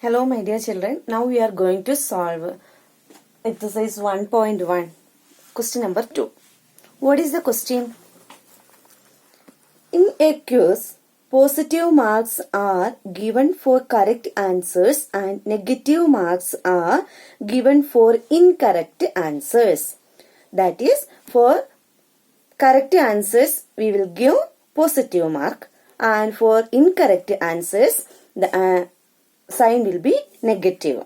Hello my dear children, now we are going to solve exercise 1.1, question number 2. What is the question? In a quiz, positive marks are given for correct answers and negative marks are given for incorrect answers. That is, for correct answers we will give positive mark and for incorrect answers the sign will be negative.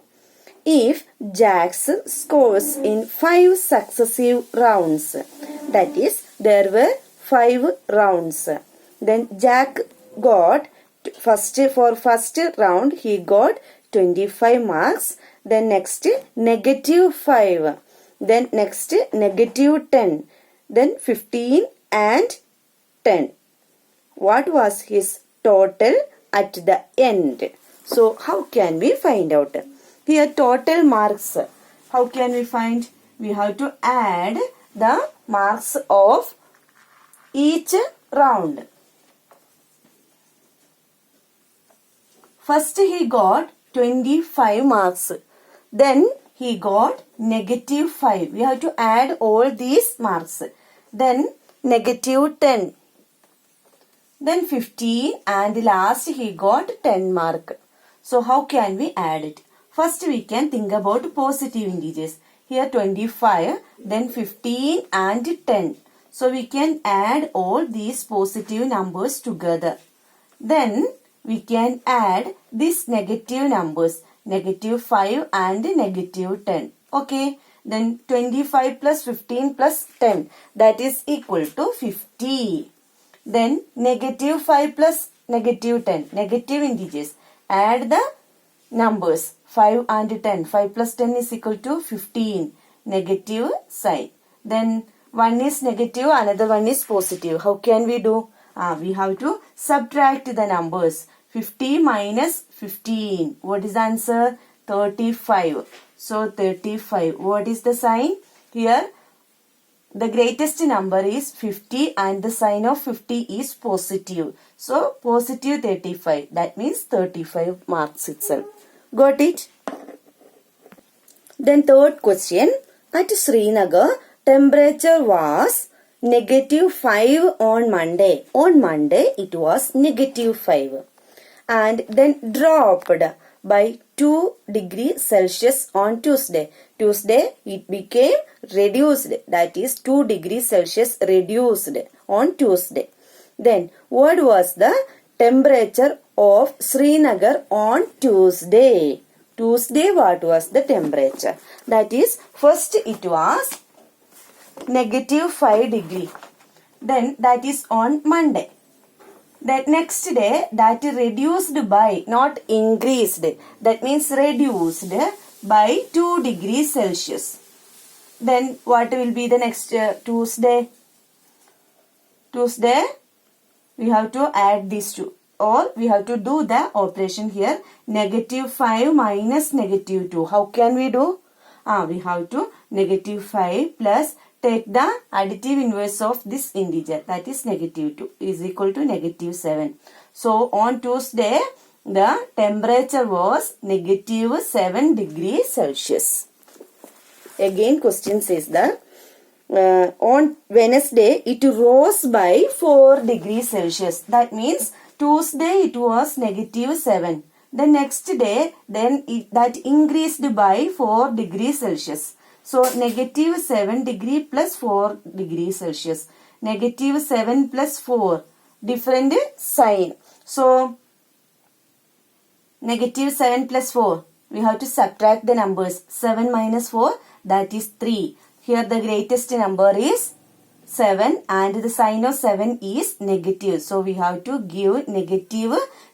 If Jack scores in 5 successive rounds, that is, there were 5 rounds, then Jack got for first round he got 25 marks, then next negative 5, then next negative 10, then 15 and 10. What was his total at the end? So, how can we find out? Here, total marks. How can we find? We have to add the marks of each round. First, he got 25 marks. Then, he got negative 5. We have to add all these marks. Then, negative 10. Then 15 and last he got 10 mark. So how can we add it? First we can think about positive integers. Here 25, then 15 and 10. So we can add all these positive numbers together. Then we can add these negative numbers. Negative 5 and negative 10. Okay. Then 25 plus 15 plus 10. That is equal to 50. Then negative 5 plus negative 10. Negative integers. Add the numbers 5 and 10. 5 plus 10 is equal to 15. Negative sign. Then one is negative, another one is positive. How can we do? We have to subtract the numbers. 50 minus 15. What is the answer? 35. So 35. What is the sign? Here the greatest number is 50 and the sign of 50 is positive. So, positive 35. That means 35 marks itself. Got it? Then third question. At Srinagar, temperature was negative 5 on Monday. On Monday, it was negative 5. And then dropped by 2 degrees Celsius on Tuesday. Tuesday, it became reduced. That is 2 degrees Celsius reduced on Tuesday. Then, what was the temperature of Srinagar on Tuesday? Tuesday, what was the temperature? That is, first it was negative 5 degree. Then, that is on Monday. That next day, that reduced by, not increased. That means reduced by 2 degrees Celsius. Then what will be the next Tuesday? Tuesday, we have to add these two. Or we have to do the operation here. Negative 5 minus negative 2. How can we do? We have to negative 5 plus take the additive inverse of this integer, that is negative 2 is equal to negative 7. So on Tuesday, the temperature was negative 7 degrees Celsius. Again question says that on Wednesday, it rose by 4 degrees Celsius. That means Tuesday it was negative 7. The next day, then that increased by 4 degrees Celsius. So, negative 7 degree plus 4 degrees Celsius. Negative 7 plus 4. Different sign. So, negative 7 plus 4. We have to subtract the numbers. 7 minus 4, that is 3. Here the greatest number is 7 and the sign of 7 is negative. So, we have to give negative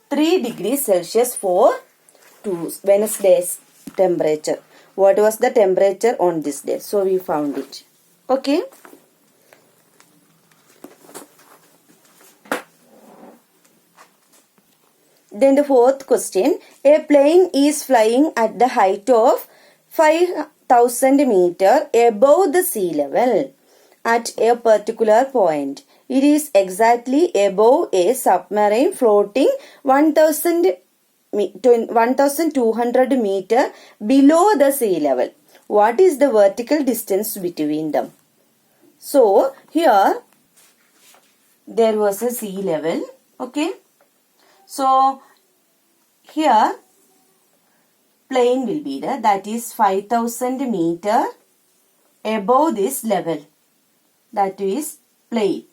3 degrees Celsius for Wednesday's temperature. What was the temperature on this day? So, we found it. Okay. Then the fourth question. A plane is flying at the height of 5,000 meters above the sea level at a particular point. It is exactly above a submarine floating 1,000 1200 meter below the sea level. What is the vertical distance between them? So here there was a sea level. Okay. So here plane will be there, that is 5000 meter above this level, that is plane.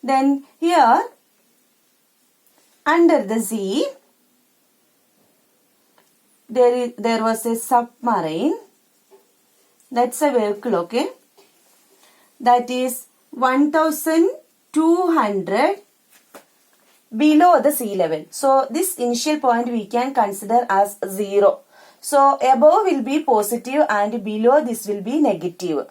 Then here under the sea there was a submarine, that's a vehicle, okay, that is 1200 below the sea level. So this initial point we can consider as 0. So above will be positive and below this will be negative.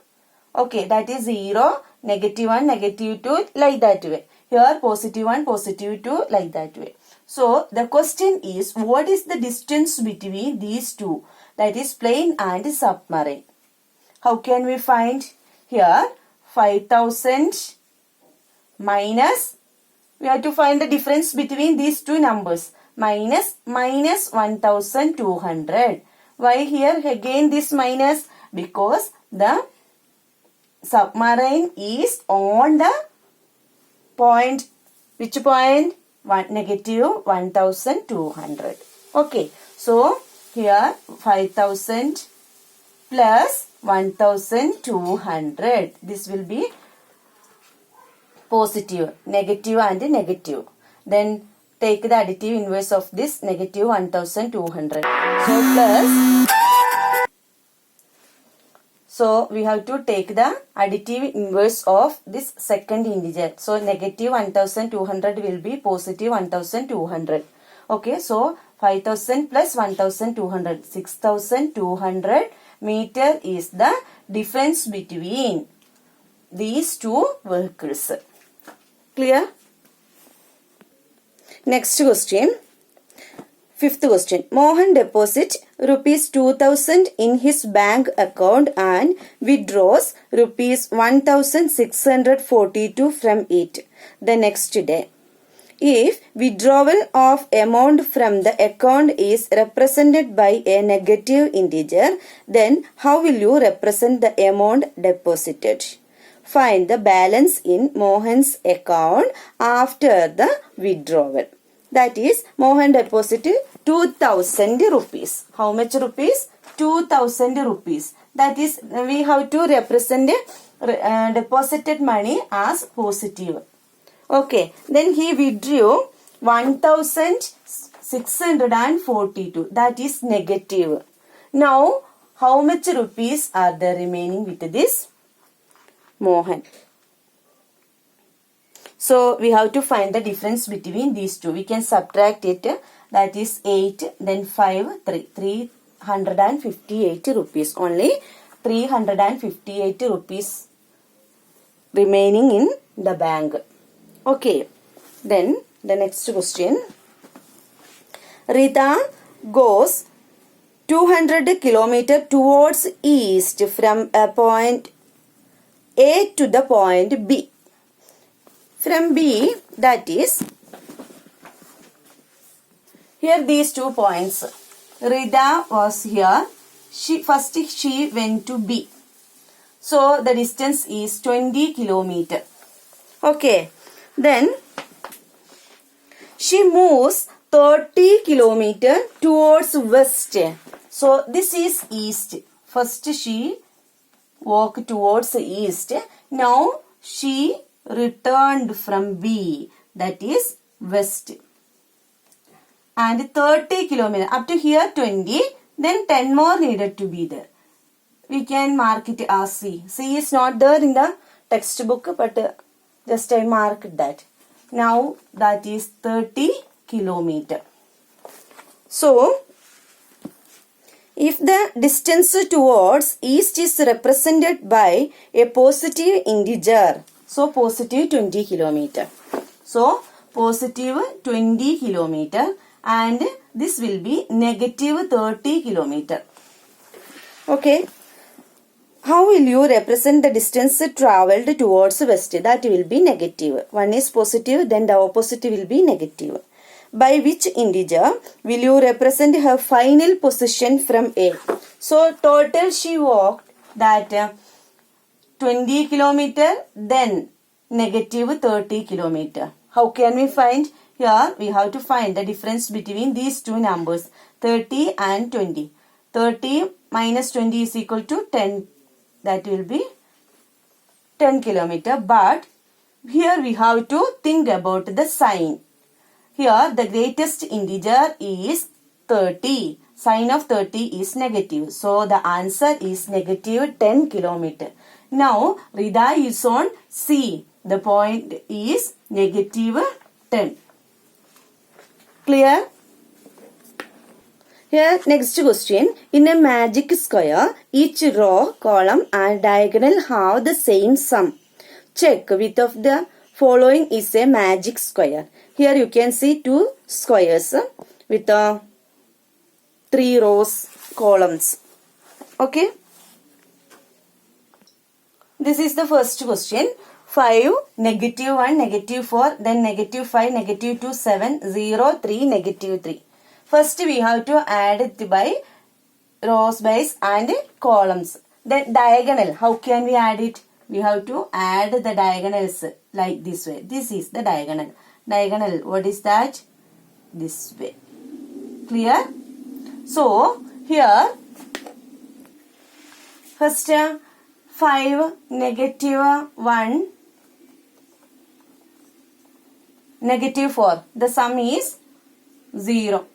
Okay, that is 0, -1, -2, like that way. Here +1, +2, like that way. So the question is, what is the distance between these two? That is plane and submarine. How can we find? Here 5000 minus, we have to find the difference between these two numbers, minus 1200. Why here again this minus? Because the submarine is on the point, which point? -1200. Okay, so here 5000 plus 1200, this will be positive, negative and negative. Then take the additive inverse of this -1200. So plus, so we have to take the additive inverse of this second integer. So -1200 will be positive 1200. Okay, so 5000 plus 1200, 6200 meter is the difference between these two vehicles. Clear? Next question. Fifth question. Mohan deposits rupees 2000 in his bank account and withdraws rupees 1642 from it the next day. If withdrawal of amount from the account is represented by a negative integer, then how will you represent the amount deposited? Find the balance in Mohan's account after the withdrawal. That is, Mohan deposited 2000 rupees. How much rupees? 2000 rupees. That is, we have to represent deposited money as positive. Okay, then he withdrew 1642. That is negative. Now, how much rupees are there remaining with this Mohan? So we have to find the difference between these two. We can subtract it. That is 8, then 5, 3. 358 rupees. Only 358 rupees remaining in the bank. Okay. Then the next question. Rita goes 200 kilometers towards east from a point A to the point B. From B, that is, here these 2 points. Rita was here. First she went to B. So the distance is 20 kilometers. Okay. Then she moves 30 kilometers towards west. So this is east. First she walked towards east. Now she returned from B, that is west. And 30 kilometers, up to here 20, then 10 more needed to be there. We can mark it as C. C is not there in the textbook, but just I marked that. Now that is 30 kilometers. So, if the distance towards east is represented by a positive integer, so positive 20 kilometers. So, positive 20 kilometers and this will be negative 30 kilometers. Okay. How will you represent the distance travelled towards west? That will be negative. One is positive, then the opposite will be negative. by which integer will you represent her final position from A? So total she walked that 20 kilometer, then negative 30 kilometer. How can we find? Here we have to find the difference between these two numbers, 30 and 20. 30 minus 20 is equal to 10. That will be 10 kilometer. But here we have to think about the sign. Here the greatest integer is 30. Sign of 30 is negative. So the answer is negative 10 kilometer. Now Rida is on C. The point is negative 10. Clear? Here next question. In a magic square, each row, column and diagonal have the same sum. Check which of the following is a magic square. Here you can see two squares with 3 rows, columns. Okay. This is the first question. 5, negative 1, negative 4, then negative 5, negative 2, 7, 0, 3, negative 3. First we have to add it by rows base and columns. Then diagonal, how can we add it? We have to add the diagonals like this way. This is the diagonal. Diagonal, what is that? This way. Clear? So, here, first 5, negative 1, negative 4. The sum is 0.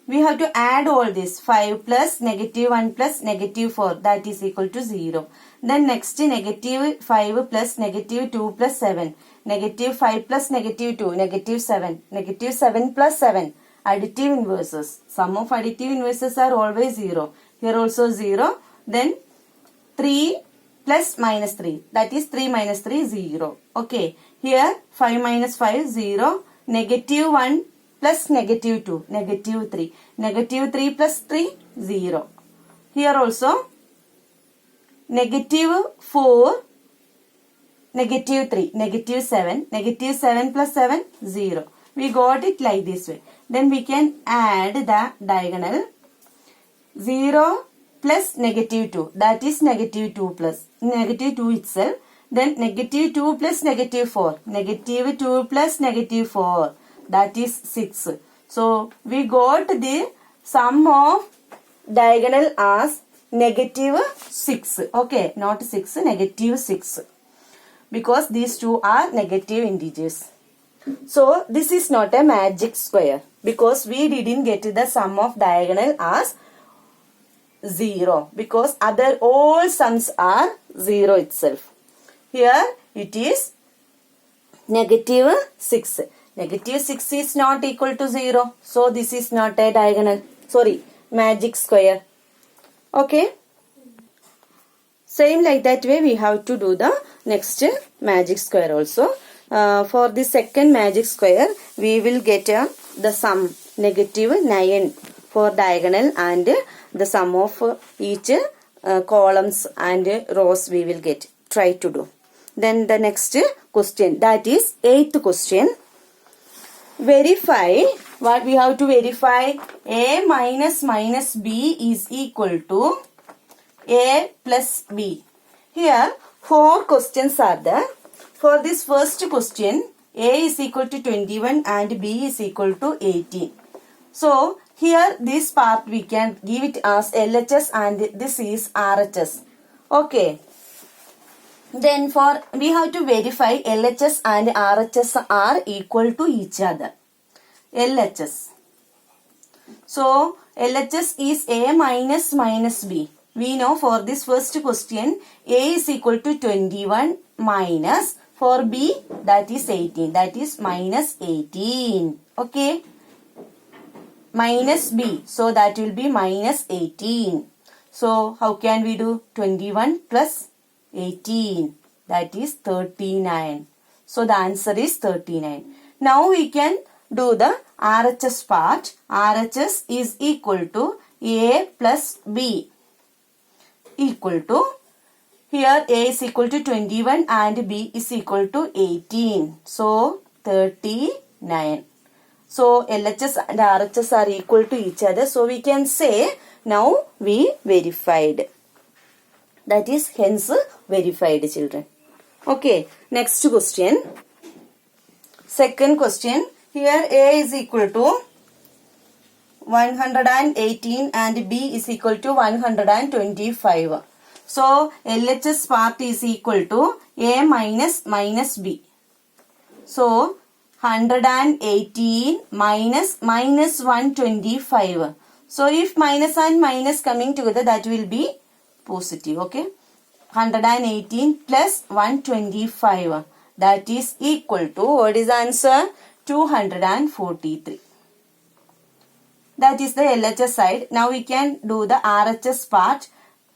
We have to add all this. 5 plus negative 1 plus negative 4. That is equal to 0. Then next negative 5 plus negative 2 plus 7. Negative 5 plus negative 2. Negative 7. Negative 7 plus 7. Additive inverses. Sum of additive inverses are always 0. Here also 0. Then 3 plus minus 3. That is 3 minus 3 0. Okay. Here 5 minus 5 0. Negative 1 plus negative 2, negative 3. Negative 3 plus 3, 0. Here also, negative 4, negative 3, negative 7. Negative 7 plus 7, 0. We got it like this way. Then we can add the diagonal. 0 plus negative 2. That is negative 2 plus negative 2 itself. Then negative 2 plus negative 4. Negative 2 plus negative 4. That is 6. So, we got the sum of diagonal as negative 6. Okay, not 6, negative 6. Because these two are negative integers. So, this is not a magic square. Because we didn't get the sum of diagonal as 0. Because other all sums are 0 itself. Here, it is negative 6. Negative 6 is not equal to 0. So, this is not a diagonal. Sorry, magic square. Okay. Same like that way we have to do the next magic square also. For the second magic square, we will get the sum negative 9 for diagonal and the sum of each columns and rows we will get. Try to do. Then the next question, that is 8th question. Verify, what we have to verify? A minus minus B is equal to A plus B. Here 4 questions are there. For this first question, A is equal to 21 and B is equal to 18. So here this part we can give it as LHS and this is RHS. Okay. Then we have to verify LHS and RHS are equal to each other. LHS. So LHS is A minus minus B. We know for this first question A is equal to 21 minus for B that is 18. That is minus 18. Okay. Minus B. So that will be minus 18. So how can we do 21 plus 18, that is 39. So the answer is 39. Now we can do the RHS part. RHS is equal to A plus B equal to, here A is equal to 21 and B is equal to 18. So 39. So LHS and RHS are equal to each other. So we can say now we verified. That is hence verified, children. Okay, next question. Second question. Here A is equal to 118 and B is equal to 125. So LHS part is equal to A minus B. So 118 minus 125. So if minus and minus coming together, that will be positive. Okay. 118 plus 125. That is equal to, what is the answer? 243. That is the LHS side. Now we can do the RHS part.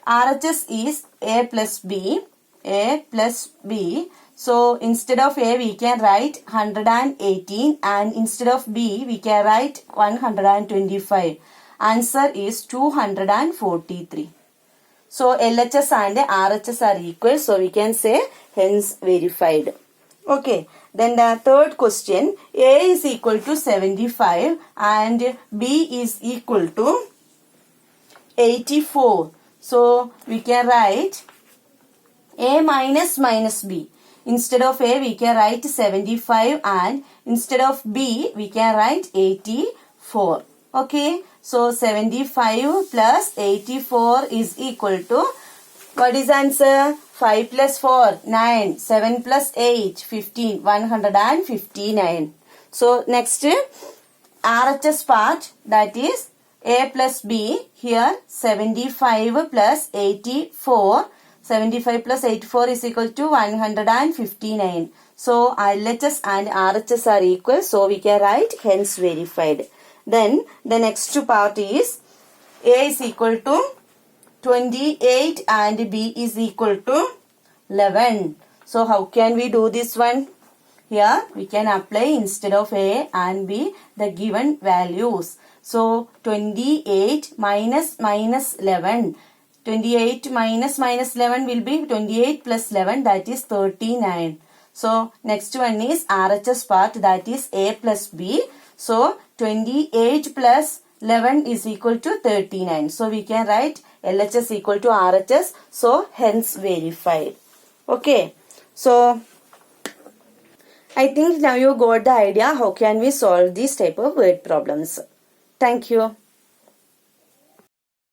RHS is A plus B. A plus B. So instead of A we can write 118 and instead of B we can write 125. Answer is 243. So LHS and RHS are equal. So we can say hence verified. Okay. Then the third question. A is equal to 75 and B is equal to 84. So we can write A minus B. Instead of A we can write 75 and instead of B we can write 84. Okay. So 75 plus 84 is equal to, what is answer? 5 plus 4, 9. 7 plus 8, 15. 159. So next RHS part, that is A plus B. Here 75 plus 84. 75 plus 84 is equal to 159. So LHS and RHS are equal. So we can write hence verified. Then the next part is A is equal to 28 and B is equal to 11. So how can we do this one? Here we can apply instead of A and B the given values. So 28 minus 11. 28 minus 11 will be 28 plus 11, that is 39. So next one is RHS part, that is A plus B. So 28 plus 11 is equal to 39. So we can write LHS equal to RHS. So hence verified. Okay. So I think now you got the idea how can we solve these type of word problems. Thank you.